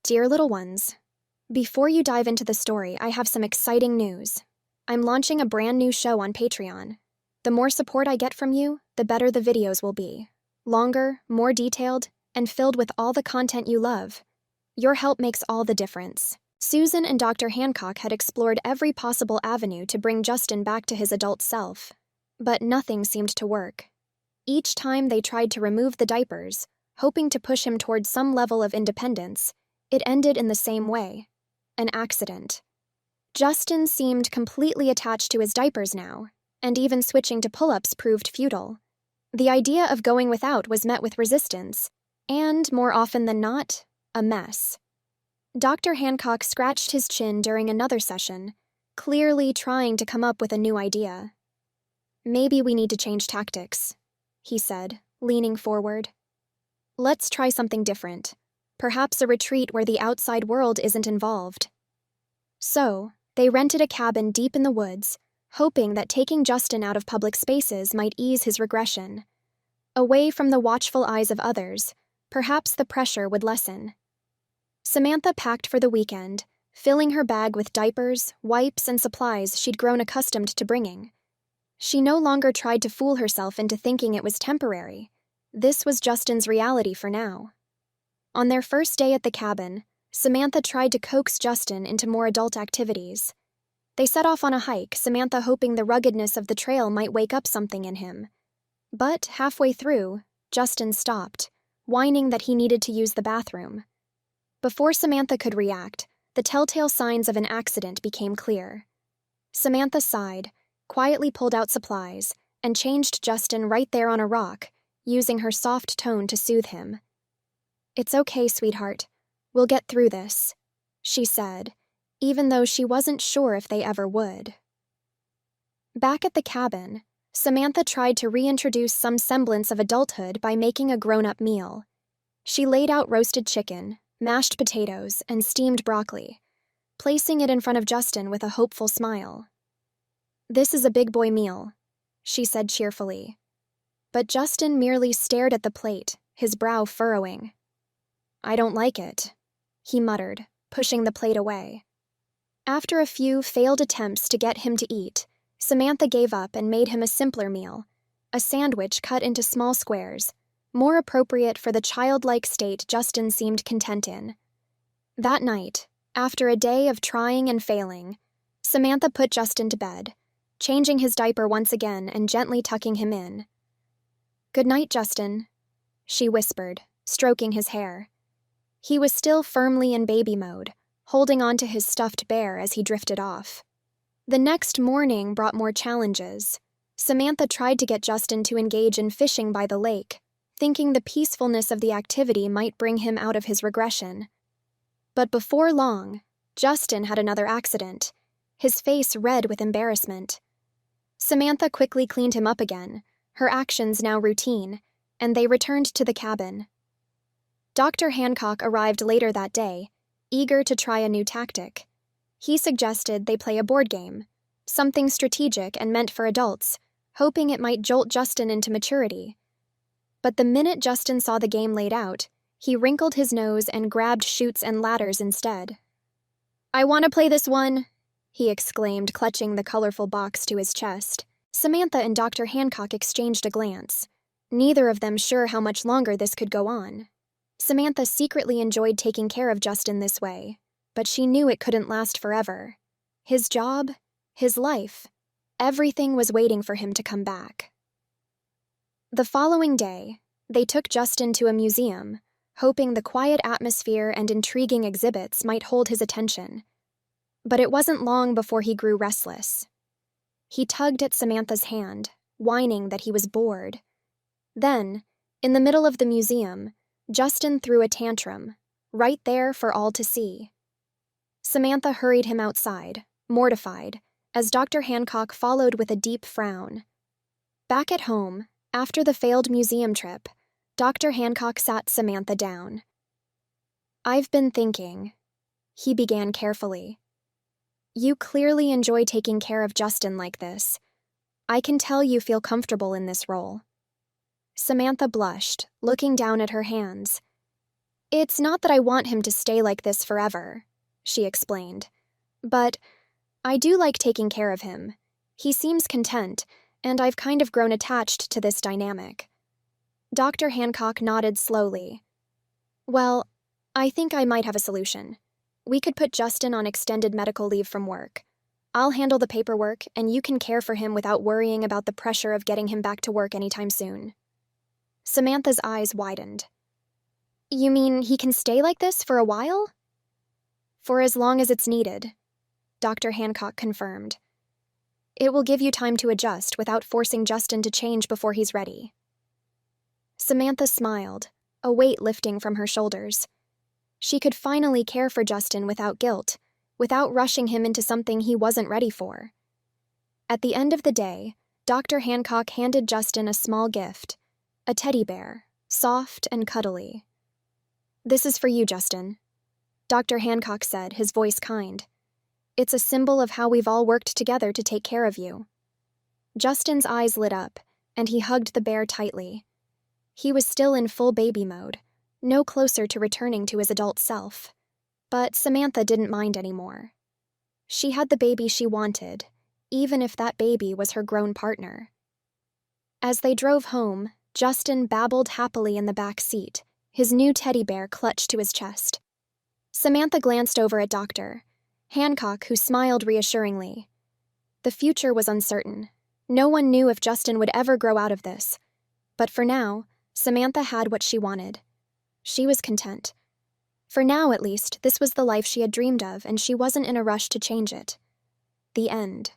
Dear little ones, before you dive into the story, I have some exciting news. I'm launching a brand new show on Patreon. The more support I get from you, the better the videos will be. Longer, more detailed, and filled with all the content you love. Your help makes all the difference. Susan and Dr. Hancock had explored every possible avenue to bring Justin back to his adult self, but nothing seemed to work. Each time they tried to remove the diapers, hoping to push him toward some level of independence, it ended in the same way: an accident. Justin seemed completely attached to his diapers now, and even switching to pull-ups proved futile. The idea of going without was met with resistance, and, more often than not, a mess. Dr. Hancock scratched his chin during another session, clearly trying to come up with a new idea. "Maybe we need to change tactics," he said, leaning forward. "Let's try something different. Perhaps a retreat where the outside world isn't involved." So, they rented a cabin deep in the woods, hoping that taking Justin out of public spaces might ease his regression. Away from the watchful eyes of others, perhaps the pressure would lessen. Samantha packed for the weekend, filling her bag with diapers, wipes, and supplies she'd grown accustomed to bringing. She no longer tried to fool herself into thinking it was temporary. This was Justin's reality for now. On their first day at the cabin, Samantha tried to coax Justin into more adult activities. They set off on a hike, Samantha hoping the ruggedness of the trail might wake up something in him. But halfway through, Justin stopped, whining that he needed to use the bathroom. Before Samantha could react, the telltale signs of an accident became clear. Samantha sighed, quietly pulled out supplies, and changed Justin right there on a rock, using her soft tone to soothe him. "It's okay, sweetheart. We'll get through this," she said, even though she wasn't sure if they ever would. Back at the cabin, Samantha tried to reintroduce some semblance of adulthood by making a grown-up meal. She laid out roasted chicken, mashed potatoes, and steamed broccoli, placing it in front of Justin with a hopeful smile. "This is a big boy meal," she said cheerfully. But Justin merely stared at the plate, his brow furrowing. "I don't like it," he muttered, pushing the plate away. After a few failed attempts to get him to eat, Samantha gave up and made him a simpler meal, a sandwich cut into small squares, more appropriate for the childlike state Justin seemed content in. That night, after a day of trying and failing, Samantha put Justin to bed, changing his diaper once again and gently tucking him in. "Good night, Justin," she whispered, stroking his hair. He was still firmly in baby mode, holding on to his stuffed bear as he drifted off. The next morning brought more challenges. Samantha tried to get Justin to engage in fishing by the lake, thinking the peacefulness of the activity might bring him out of his regression. But before long, Justin had another accident, his face red with embarrassment. Samantha quickly cleaned him up again, her actions now routine, and they returned to the cabin. Dr. Hancock arrived later that day, eager to try a new tactic. He suggested they play a board game, something strategic and meant for adults, hoping it might jolt Justin into maturity. But the minute Justin saw the game laid out, he wrinkled his nose and grabbed chutes and ladders instead. "I want to play this one," he exclaimed, clutching the colorful box to his chest. Samantha and Dr. Hancock exchanged a glance, neither of them sure how much longer this could go on. Samantha secretly enjoyed taking care of Justin this way, but she knew it couldn't last forever. His job, his life, everything was waiting for him to come back. The following day, they took Justin to a museum, hoping the quiet atmosphere and intriguing exhibits might hold his attention. But it wasn't long before he grew restless. He tugged at Samantha's hand, whining that he was bored. Then, in the middle of the museum, Justin threw a tantrum, right there for all to see. Samantha hurried him outside, mortified, as Dr. Hancock followed with a deep frown. Back at home, after the failed museum trip, Dr. Hancock sat Samantha down. "I've been thinking," he began carefully. "You clearly enjoy taking care of Justin like this. I can tell you feel comfortable in this role." Samantha blushed, looking down at her hands. It's not that I want him to stay like this forever, she explained. But I do like taking care of him. He seems content, and I've kind of grown attached to this dynamic. Dr. Hancock nodded slowly. Well, I think I might have a solution. We could put Justin on extended medical leave from work. I'll handle the paperwork, and you can care for him without worrying about the pressure of getting him back to work anytime soon. Samantha's eyes widened. You mean he can stay like this for a while? For as long as it's needed, Dr. Hancock confirmed. It will give you time to adjust without forcing Justin to change before he's ready. Samantha smiled, a weight lifting from her shoulders. She could finally care for Justin without guilt, without rushing him into something he wasn't ready for. At the end of the day, Dr. Hancock handed Justin a small gift, a teddy bear, soft and cuddly. This is for you, Justin, Dr. Hancock said, his voice kind. It's a symbol of how we've all worked together to take care of you. Justin's eyes lit up, and he hugged the bear tightly. He was still in full baby mode, no closer to returning to his adult self. But Samantha didn't mind anymore. She had the baby she wanted, even if that baby was her grown partner. As they drove home, Justin babbled happily in the back seat, his new teddy bear clutched to his chest. Samantha glanced over at Dr. Hancock, who smiled reassuringly. The future was uncertain. No one knew if Justin would ever grow out of this. But for now, Samantha had what she wanted. She was content. For now, at least, this was the life she had dreamed of, and she wasn't in a rush to change it. The end.